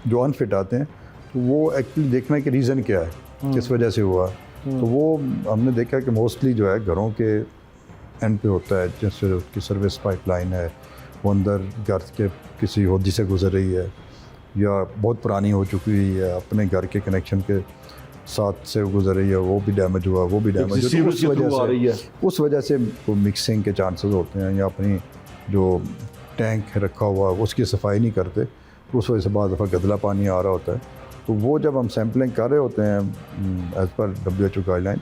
जो अनफिट आते हैं, तो वो एक्चुअली देखना कि रीज़न क्या है, किस वजह से हुआ। तो वो हमने देखा कि मोस्टली जो है घरों के एंड पे होता है, जैसे उसकी सर्विस पाइपलाइन है, वो अंदर घर के किसी होदी से गुजर रही है या बहुत पुरानी हो चुकी है, अपने घर के कनेक्शन के साथ से गुजर रही है, वो भी डैमेज हुआ, वो भी डैमेज Existing हुआ, उस वजह से वो मिक्सिंग के चांसेस होते हैं, या अपनी जो टैंक रखा हुआ उसकी सफाई नहीं करते, तो उस वजह से बाद दफ़ा गंदा पानी आ रहा होता है। तो वो जब हम सैम्पलिंग कर रहे होते हैं एज़ पर WHO गाइडलाइन,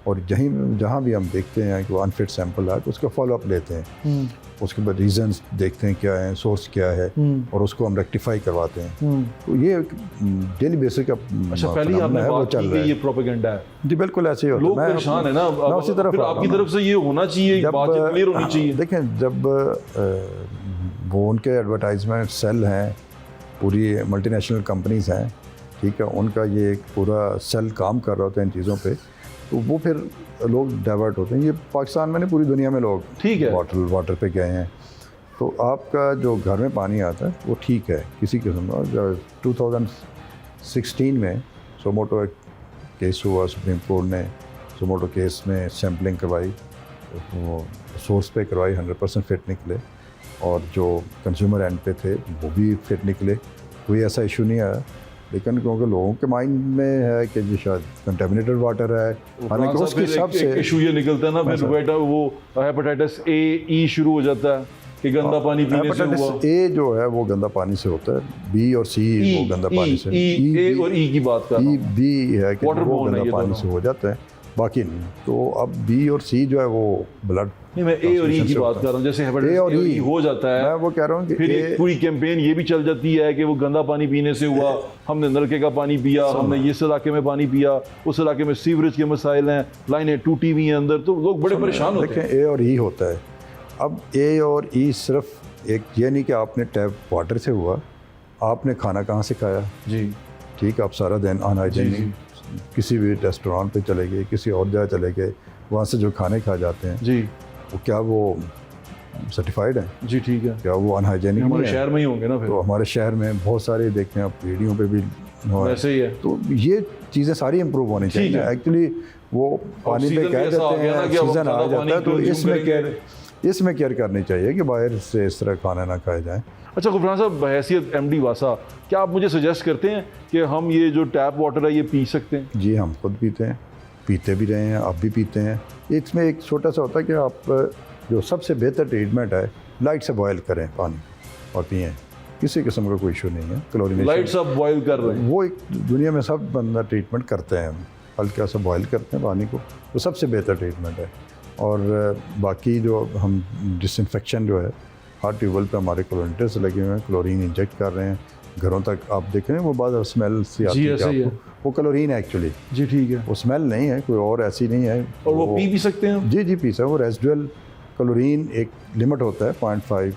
और जहाँ भी हम देखते हैं कि वो अनफिट सैंपल है तो उसका फॉलोअप लेते हैं, उसके बाद रीजंस देखते हैं क्या है, सोर्स क्या है, और उसको हम रेक्टिफाई करवाते हैं। तो ये डेली बेसिस का अच्छा, पहले आपने बात की कि ये प्रोपेगेंडा है। जी बिल्कुल ऐसे ही होता है। लोग परेशान है ना, उसी तरफ फिर आपकी तरफ से ये होना चाहिए, बात क्लियर होनी चाहिए। देखें, जब वो उनके एडवर्टाइजमेंट सेल हैं, पूरी मल्टीनेशनल कंपनीज़ हैं, ठीक है, उनका ये एक पूरा सेल काम कर रहा होता है इन चीज़ों पे, तो वो फिर लोग डाइवर्ट होते हैं। ये पाकिस्तान में नहीं, पूरी दुनिया में लोग ठीक है वाटर पे गए हैं। तो आपका जो घर में पानी आता है वो ठीक है किसी किस्म का। 2016 में सोमोटो केस हुआ, सुप्रीम कोर्ट ने सोमोटो केस में सैम्पलिंग करवाई, वो सोर्स पे करवाई, 100% फिट निकले, और जो कंज्यूमर एंड पे थे वो भी फिट निकले, कोई ऐसा इशू नहीं आया। लेकिन क्योंकि लोगों के माइंड में है कि ये शायद कंटेमिनेटेड वाटर है, हालांकि उसके हिसाब से इशू ये निकलता है ना, फिर बेटा वो हेपेटाइटिस ए शुरू हो जाता है कि गंदा पानी पीने से हुआ। ए जो है वो गंदा पानी से होता है, बी और सी वो गंदा पानी से, ए और ई की बात कर रहा हूं, बी है कि वो गंदा पानी से हो जाता है, बाकी नहीं। तो अब बी और सी जो है वो ब्लड, नहीं मैं ए और ई की बात कर रहा हूँ, जैसे हेपेटाइटिस ए और ई हो जाता है, मैं वो कह रहा हूँ कि फिर एक पूरी कैंपेन ये भी चल जाती है कि वो गंदा पानी पीने से हुआ, हमने नलके का पानी पिया, हमने इस इलाके में पानी पिया, उस इलाके में सीवरेज के मसाइल हैं, लाइनें टूटी हुई हैं अंदर, तो लोग बड़े परेशान होते हैं। देखें, ए और ई होता है। अब ए और ई सिर्फ एक ये नहीं कि आपने टैप वाटर से हुआ, आपने खाना कहाँ से खाया जी, ठीक, आप सारा दिन अनहाइजीनिक किसी भी रेस्टोरेंट पे चले गए, किसी और जगह चले गए, वहाँ से जो खाने खा जाते हैं जी, वो क्या वो सर्टिफाइड है? जी ठीक है, क्या वो अनहाइजीनिक हमारे शहर में ही होंगे ना? फिर तो हमारे शहर में बहुत सारे देखते हैं आप, वीडियो पे भी वैसे ही है। तो ये चीज़ें सारी इम्प्रूव होनी चाहिए। एक्चुअली वो पानी पे कह देते हैं, सीजन आ जाता है, तो इसमें केयर करनी चाहिए कि बाहर से इस तरह खाना ना खाया जाए। अच्छा गुफरान साहब, बहैसियत MD वासा, क्या आप मुझे सजेस्ट करते हैं कि हम ये जो टैप वाटर है ये पी सकते हैं? जी, हम खुद पीते हैं, पीते भी रहे हैं, आप भी पीते हैं। इसमें एक छोटा सा होता है कि आप जो सबसे बेहतर ट्रीटमेंट है, लाइट से बॉयल करें पानी और पिएँ, किसी किस्म का कोई इशू नहीं है। क्लोरीनेशन लाइट से बॉयल कर रहे हैं, वो एक दुनिया में सब बंदा ट्रीटमेंट करते हैं, हल्का सा बॉयल करते हैं पानी को, वो सबसे बेहतर ट्रीटमेंट है। और बाकी जो हम डिसइंफेक्शन जो है, हर ट्यूबवेल पे हमारे क्लोरीनेटर्स लगे हुए हैं, क्लोरीन इंजेक्ट कर रहे हैं घरों तक। आप देख रहे हैं वो बाद स्मेल सी आती है आपको, वो क्लोरीन है एक्चुअली। जी ठीक है, वो स्मेल नहीं है, कोई और ऐसी नहीं है। और वो पी भी सकते हैं? जी पी सकते हैं। वो रेसिडुअल क्लोरीन एक लिमिट होता है 0.5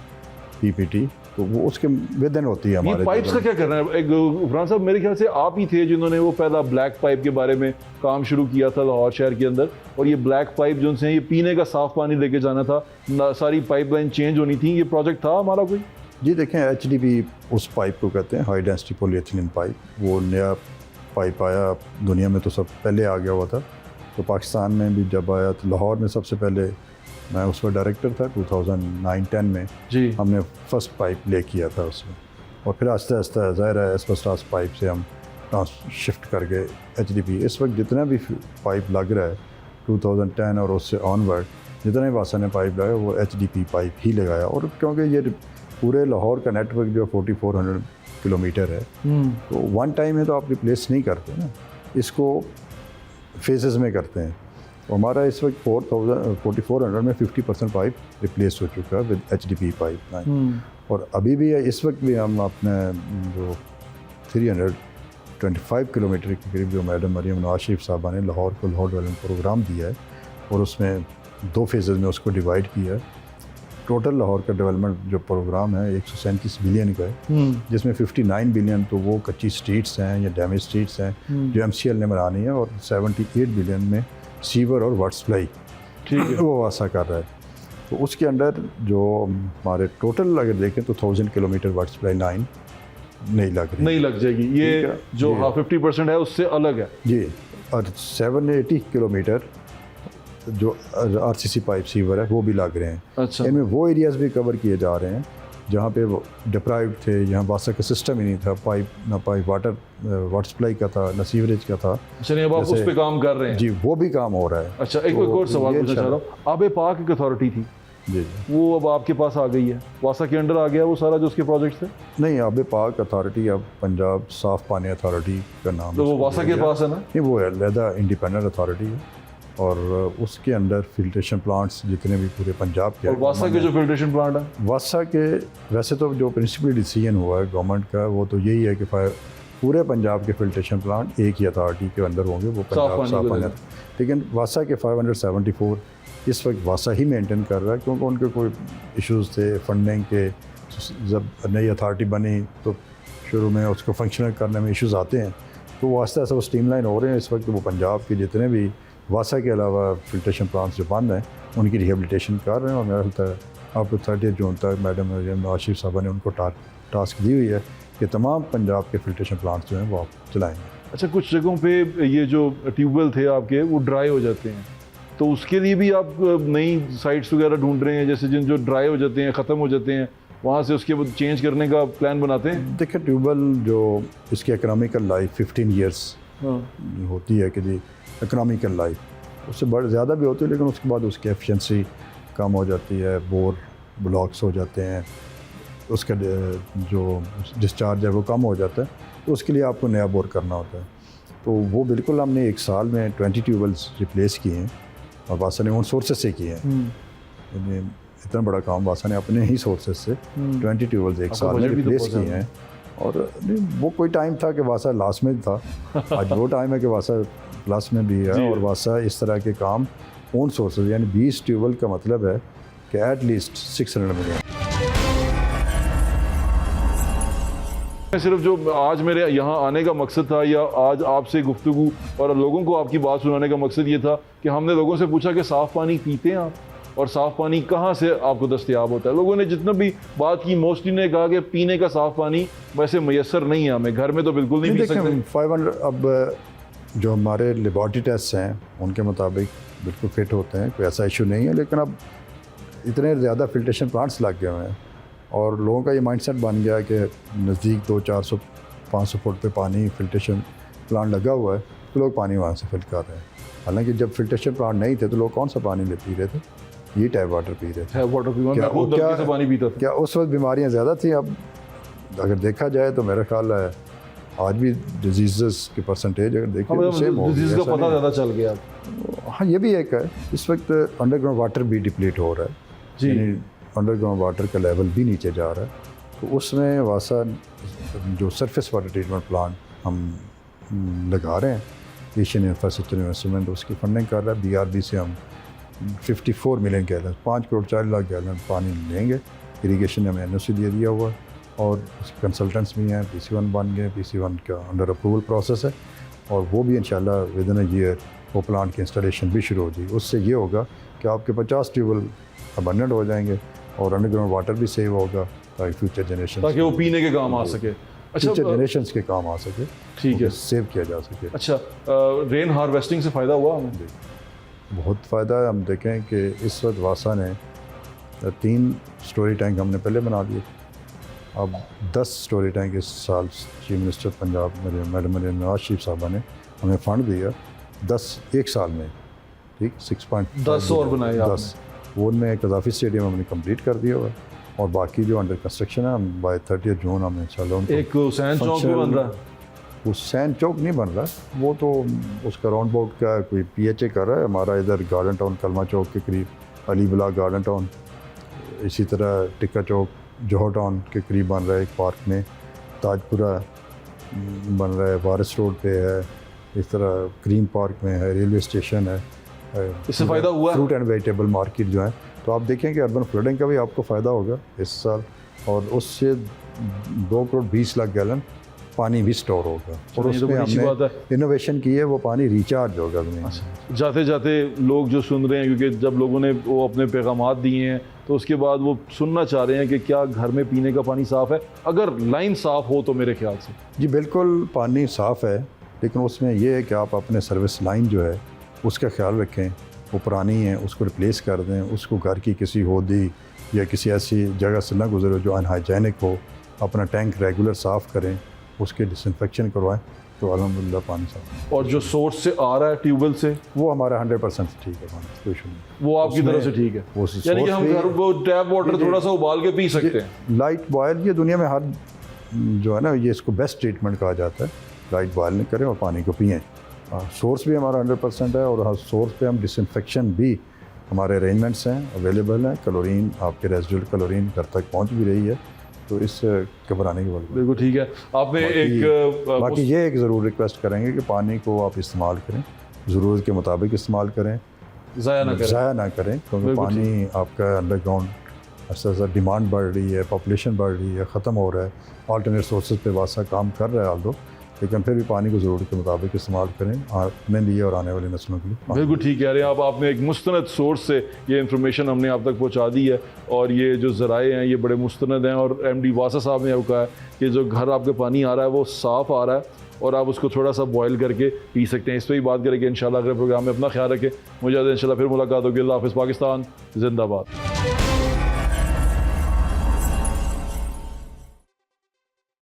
ppT, तो वो उसके विदन होती है हमारे। पाइप्स का क्या करना है? एक गुफरान साहब, मेरे ख्याल से आप ही थे जिन्होंने वो पहला ब्लैक पाइप के बारे में काम शुरू किया था लाहौर शहर के अंदर, और ये ब्लैक पाइप जो से ये पीने का साफ़ पानी लेके जाना था, सारी पाइपलाइन चेंज होनी थी, ये प्रोजेक्ट था हमारा कोई? जी देखें, HDP उस पाइप को कहते हैं, हाई डेंसिटी पॉलीएथिलीन पाइप। वो नया पाइप आया दुनिया में, तो सब पहले आ गया हुआ था, तो पाकिस्तान में भी जब आया तो लाहौर में सबसे पहले, मैं उस पर डायरेक्टर था 2009-10 में जी, हमने फर्स्ट पाइप ले किया था उसमें, और फिर आस्ते आस्ते ज़ाहिर है एस्बेस्टॉस पाइप से हम शिफ्ट कर गए HDP। इस वक्त जितना भी पाइप लग रहा है 2010 और उससे ऑनवर्ड, जितना भी वासा ने पाइप लगाया वो HDP पाइप ही लगाया। और क्योंकि ये पूरे लाहौर का नेटवर्क जो 4400 किलोमीटर है, तो वन टाइम में तो आप रिप्लेस नहीं करते ना, इसको फेजेस में करते हैं। तो हमारा इस वक्त 4400 में 50% पाइप रिप्लेस हो चुका है विद HDP पाइप। और अभी भी इस वक्त भी हम अपने जो 325 किलोमीटर के करीब जो मैडम मरियम नवाज शरीफ साहबा ने लाहौर को लाहौर डेवलपमेंट प्रोग्राम दिया है, और उसमें 2 फेजेज़ में उसको डिवाइड किया है। टोटल लाहौर का डेवलपमेंट जो प्रोग्राम है 137 बिलियन का है, जिसमें 59 बिलियन तो वो कच्ची स्ट्रीट्स हैं या डैमेज स्ट्रीट्स हैं जो MCL ने बनानी है, और 78 बिलियन में सीवर और वाटर सप्लाई ठीक है वो वासा कर रहा है। तो उसके अंडर जो हमारे टोटल अगर देखें तो 1000 किलोमीटर वाटर सप्लाई लाइन नहीं लग रही, नहीं लग जाएगी। ये जो 50% है उससे अलग है जी। और 780 किलोमीटर जो RCC पाइप सीवर है वो भी लग रहे हैं। अच्छा, इनमें वो एरियाज़ भी कवर किए जा रहे हैं जहाँ पे वो डिप्राइव्ड थे, यहाँ वासा का सिस्टम ही नहीं था, पाइप वाटर सप्लाई का था, ना सीवरेज का था। चलिए अब आप उस जैसे- पे काम कर रहे हैं। जी, वो भी काम हो रहा है। अच्छा, एक तो और सवाल ये पूछना चाह रहा हूँ। आबे पाक एक अथॉरिटी थी, जी वो अब आपके पास आ गई है, वासा के अंडर आ गया वो सारा जो उसके प्रोजेक्ट थे? नहीं, आबे पाक अथॉरिटी अब पंजाब साफ़ पानी अथॉरिटी का नाम तो वो उसको वासा दिया के गया। पास है ना? नहीं, वो अलहदा इंडिपेंडेंट अथॉरिटी है और उसके अंडर फिल्ट्रेशन प्लांट्स जितने भी पूरे पंजाब के और वासा के जो फिल्ट्रेशन प्लांट है, वासा के वैसे तो जो प्रिंसिपल डिसीजन हुआ है गवर्नमेंट का वो तो यही है कि पूरे पंजाब के फिल्ट्रेशन प्लांट एक ही अथॉरिटी के अंदर होंगे, वो पंजाब साफ पानी। लेकिन वासा के 574 इस वक्त वासा ही मेंटेन कर रहा है, क्योंकि उनके कोई इश्यूज़ थे फंडिंग के। जब नई अथॉरिटी बनी तो शुरू में उसको फंक्शनल करने में इश्यूज़ आते हैं, तो वो आस्ते आस्ते वो स्ट्रीमलाइन हो रहे हैं। इस वक्त वो पंजाब के जितने भी वासा के अलावा फिल्ट्रेशन प्लांट्स जो बंद हैं उनकी रिहेबिलिटेशन कर रहे हैं। और मेरा ख्याल है अब 30 जून तक मैडम नवाज शरीफ साहबा ने उनको टास्क दी हुई है कि तमाम पंजाब के फिल्ट्रेशन प्लांट्स जो हैं वो आप चलाएँगे। अच्छा, कुछ जगहों पे ये जो ट्यूबवेल थे आपके वो ड्राई हो जाते हैं, तो उसके लिए भी आप नई साइट्स वगैरह ढूंढ रहे हैं, जैसे जिन जो ड्राई हो जाते हैं, ख़त्म हो जाते हैं, वहाँ से उसके बाद चेंज करने का प्लान बनाते हैं? देखिए, ट्यूबवेल जो इसकी इकनॉमिकल लाइफ 15 ईयर्स होती है कि जी इकनॉमिकल लाइफ उससे बड़ ज़्यादा भी होती है, लेकिन उसके बाद उसकी एफिशिएंसी कम हो जाती है, बोर ब्लॉक्स हो जाते हैं, उसका जो डिस्चार्ज है वो कम हो जाता है, तो उसके लिए आपको नया बोर करना होता है। तो वो बिल्कुल हमने एक साल में 20 ट्यूबवेल्स रिप्लेस किए हैं और वासा ने उन सोर्सेज से किए हैं। इतना बड़ा काम वासा ने अपने ही सोर्सेज से 20 ट्यूबवेल्स एक साल में रिप्लेस किए हैं। और वो कोई टाइम था कि वासा लास्ट में था, आज वो टाइम है कि वासा प्लस में भी है। और वासा इस तरह के काम ओन सोर्सेज, यानी 20 ट्यूबवेल का मतलब है कि एटलीस्ट 600 मिलियन। सिर्फ जो आज मेरे यहाँ आने का मकसद था या आज आपसे गुफ्तगू और लोगों को आपकी बात सुनाने का मकसद ये था कि हमने लोगों से पूछा कि साफ़ पानी पीते हैं आप, और साफ़ पानी कहाँ से आपको दस्तयाब होता है। लोगों ने जितना भी बात की मोस्टली ने कहा कि पीने का साफ़ पानी वैसे मैसर नहीं है हमें, घर में तो बिल्कुल नहीं पी सकते। 500 अब जो हमारे लेबॉर्ट्री टेस्ट हैं उनके मुताबिक बिल्कुल फिट होते हैं, कोई ऐसा इशू नहीं है। लेकिन अब इतने ज़्यादा फिल्ट्रेशन प्लांट्स लग गए हुए हैं और लोगों का ये माइंडसेट बन गया है कि नज़दीक 200-400-500 फुट पे पानी फिल्ट्रेशन प्लांट लगा हुआ है, तो लोग पानी वहाँ से फिल्टर कर रहे हैं। हालांकि जब फिल्ट्रेशन प्लांट नहीं थे तो लोग कौन सा पानी पी रहे थे? ये टैप वाटर पी रहे थे। क्या उस वक्त बीमारियाँ ज़्यादा थी? अब अगर देखा जाए तो मेरा ख्याल है आज भी डिजीज़ की परसेंटेज अगर देखें तो सेम हो डिजीज़ का पता ज़्यादा चल गया। हाँ, ये भी एक है। इस वक्त अंडरग्राउंड वाटर भी डिप्लीट हो रहा है जी, अंडरग्राउंड वाटर का लेवल भी नीचे जा रहा है। तो उसमें वासा जो सरफेस वाटर ट्रीटमेंट प्लांट हम लगा रहे हैं, एशियन इंफ्रास्ट्रक्चर इन्वेस्टमेंट उसकी फंडिंग कर रहा है। BRB से हम 54 million gallon 5 crore 4 lakh gallon पानी लेंगे। इरीगेशन ने हमें NOC दे दिया हुआ है और उसके कंसल्टेंट्स भी हैं, PC1 बन गए, PC1 का अंडर अप्रूवल प्रोसेस है और वो भी इंशाल्लाह विदिन अ ईयर वो प्लांट की इंस्टॉलेशन भी शुरू हो जाएगी। उससे ये होगा कि आपके 50 ट्यूबवेल अबंडेंट हो जाएंगे और अंडरग्राउंड वाटर भी सेव होगा ताकि फ्यूचर जनरेशन, ताकि वो पीने के काम आ सके। अच्छा, फ्यूचर जनरेशन के काम आ सके, ठीक है, सेव किया जा सके। अच्छा, रेन हार्वेस्टिंग से फ़ायदा हुआ हमें? बहुत फ़ायदा है। हम देखें कि इस वक्त वासा ने 3 स्टोरी टैंक हमने पहले बना दिए, अब 10 स्टोरी टैंक इस साल chief minister Punjab madam Nawaz Sharif साहबा ने हमें फ़ंड दिया 10 एक साल में, ठीक 6.10 और बनाए 10 वो उनमें कज़ाफ़ी स्टेडियम हमने कंप्लीट कर दिया हुआ है और बाकी जो अंडर कंस्ट्रक्शन है हम बाय 30 जून हमें इंशाल्लाह। एक हुसैन चौक भी बन रहा है? हुसैन चौक नहीं बन रहा, वो तो उसका राउंड अबाउट का कोई PHA कर रहा है। हमारा इधर गार्डन टाउन कलमा चौक के करीब अली ब्लॉक गार्डन टाउन, इसी तरह टिक्का चौक जौहर टाउन के करीब बन रहा है एक पार्क में, ताजपुरा बन रहा है, वारिस रोड पे है, इस तरह क्रीम पार्क में है, रेलवे स्टेशन है। इससे फ़ायदा हुआ? फ्रूट एंड वेजिटेबल मार्केट जो है, तो आप देखें कि अर्बन फ्लडिंग का भी आपको फ़ायदा होगा इस साल और उससे 2 करोड़ 20 लाख गैलन पानी भी स्टोर होगा और उसमें हमने इनोवेशन की है, वो पानी रिचार्ज होगा। जाते जाते लोग जो सुन रहे हैं, क्योंकि जब लोगों ने वो अपने पैगामात दिए हैं तो उसके बाद वो सुनना चाह रहे हैं कि क्या घर में पीने का पानी साफ़ है? अगर लाइन साफ़ हो तो मेरे ख्याल से जी बिल्कुल पानी साफ़ है, लेकिन उसमें यह है कि आप अपने सर्विस लाइन जो है उसका ख्याल रखें वो पुरानी हैं उसको रिप्लेस कर दें, उसको घर की किसी होदी या किसी ऐसी जगह से ना गुजरे जो अनहाइजेनिक हो, अपना टैंक रेगुलर साफ़ करें, उसके डिसइंफेक्शन करवाएं, तो अल्हम्दुलिल्लाह पानी साफ। और जो सोर्स से आ रहा है ट्यूबवेल से, वो हमारा 100% ठीक है पानी, कोई इशू नहीं। वो आपकी तरफ से ठीक है, वो यानी कि हम घर वो टैप वाटर थोड़ा सा उबाल के पी सकते हैं। लाइट बॉयल, ये दुनिया में हर जो है ना, ये इसको बेस्ट ट्रीटमेंट कहा जाता है। लाइट बॉयल नहीं करें और पानी को पिएँ। सोर्स भी हमारा 100% है, और सोर्स पे हम डिसइंफेक्शन भी हमारे अरेंजमेंट्स हैं, अवेलेबल हैं। क्लोरीन, आपके रेजिडुअल क्लोरीन घर तक पहुंच भी रही है, तो इस घबराने की बात बिल्कुल ठीक है। आपने बाकी ये एक ज़रूर रिक्वेस्ट करेंगे कि पानी को आप इस्तेमाल करें, ज़रूरत के मुताबिक इस्तेमाल करें, ज़ाया ना करें, क्योंकि पानी आपका अंडरग्राउंड ऐसा डिमांड बढ़ रही है, पॉपुलेशन बढ़ रही है, ख़त्म हो रहा है, अल्टरनेट सोर्सेज पे वासा काम कर रहा है आल्दो, लेकिन फिर भी पानी को ज़रूरत के मुताबिक इस्तेमाल करें, अपने लिए और आने वाली नस्लों के लिए। बिल्कुल ठीक कह रहे हैं आप। आपने एक मुस्तनद सोर्स से ये इन्फॉर्मेशन हमने आप तक पहुंचा दी है, और ये जो ज़राए हैं ये बड़े मुस्तनद हैं। और MD वासा साहब ने कहा है कि जो घर आपके पानी आ रहा है वो साफ़ आ रहा है, और आप उसको थोड़ा सा बॉयल करके पी सकते हैं। इस पर ही बात करेंगे इंशाल्लाह अगले प्रोग्राम में। अपना ख्याल रखें, मुझे इंशाल्लाह फिर मुलाकात होगी। अल्लाह हाफ़िज़। पाकिस्तान जिंदाबाद।